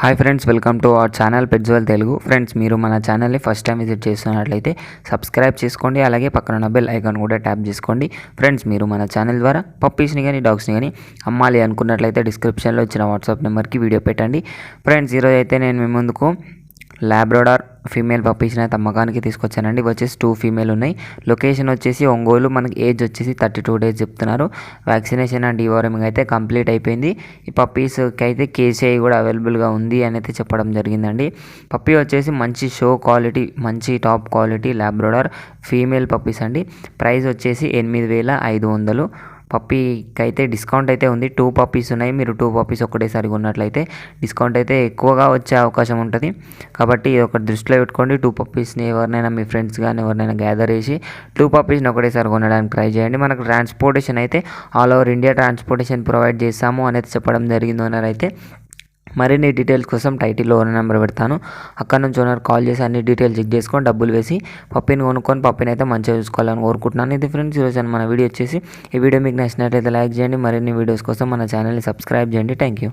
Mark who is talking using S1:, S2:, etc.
S1: Hi friends, welcome to our channel పెట్జువల్ Telugu. Friends, మీరు మన ఛానల్ని ఫస్ట్ టైం విజిట్ చేస్తున్నట్లయితే సబ్స్క్రైబ్ చేసుకోండి. అలాగే పక్కన ఉన్న బెల్ ఐకాన్ కూడా ట్యాప్ చేసుకోండి. ఫ్రెండ్స్, మీరు మన ఛానల్ ద్వారా పప్పీస్ని కానీ డాగ్స్ని కానీ అమ్మాలి అనుకున్నట్లయితే డిస్క్రిప్షన్లో ఇచ్చిన వాట్సాప్ నెంబర్కి వీడియో పెట్టండి. ఫ్రెండ్స్, ఈరోజు అయితే నేను మీ ముందుకు లాబ్రడార్ ఫీమేల్ పప్పీస్ని అయితే అమ్మకానికి తీసుకొచ్చానండి. వచ్చేసి 2 ఫీమేల్ ఉన్నాయి. లొకేషన్ వచ్చేసి ఒంగోలు. మనకి ఏజ్ వచ్చేసి 32 డేస్ చెప్తున్నారు. వ్యాక్సినేషన్ అండ్ డివార్మింగ్ అయితే కంప్లీట్ అయిపోయింది. ఈ పప్పీస్కి అయితే కేసీఐ కూడా అవైలబుల్గా ఉంది అని అయితే చెప్పడం జరిగిందండి. పప్పీ వచ్చేసి మంచి షో క్వాలిటీ, మంచి top quality Labrador female puppies అండి. ప్రైస్ వచ్చేసి 8,500. పప్పీకి అయితే డిస్కౌంట్ అయితే ఉంది. 2 పప్పీస్ ఉన్నాయి. మీరు 2 పప్పీస్ ఒకటేసారి కొన్నట్లయితే డిస్కౌంట్ అయితే ఎక్కువగా వచ్చే అవకాశం ఉంటుంది. కాబట్టి ఒక దృష్టిలో పెట్టుకోండి. 2 పప్పీస్ని ఎవరినైనా మీ ఫ్రెండ్స్ కానీ ఎవరినైనా గ్యాదర్ చేసి 2 పప్పీస్ని ఒకటేసారి కొనడానికి ట్రై చేయండి. మనకు ట్రాన్స్పోర్టేషన్ అయితే all over India transportation provide చేస్తాము అనేది చెప్పడం జరిగింది ఓనర్ అయితే. మరిన్ని డీటెయిల్స్ కోసం టైటిల్లో ఓనర్ నెంబర్ పెడతాను. అక్కడ నుంచి ఓనర్ కాల్ చేసి అన్ని డీటెయిల్స్ చెక్ చేసుకొని డబ్బులు వేసి పప్పీని కొనుక్కొని పప్పీని అయితే మంచిగా చూసుకోవాలని కోరుకుంటున్నాను. ఇది ఫ్రెండ్స్, ఈరోజు మన వీడియో వచ్చేసి ఈ వీడియో మీకు నచ్చినట్లయితే లైక్ చేయండి. మరిన్ని వీడియోస్ కోసం మన ఛానల్ని సబ్స్క్రైబ్ చేయండి. Thank you.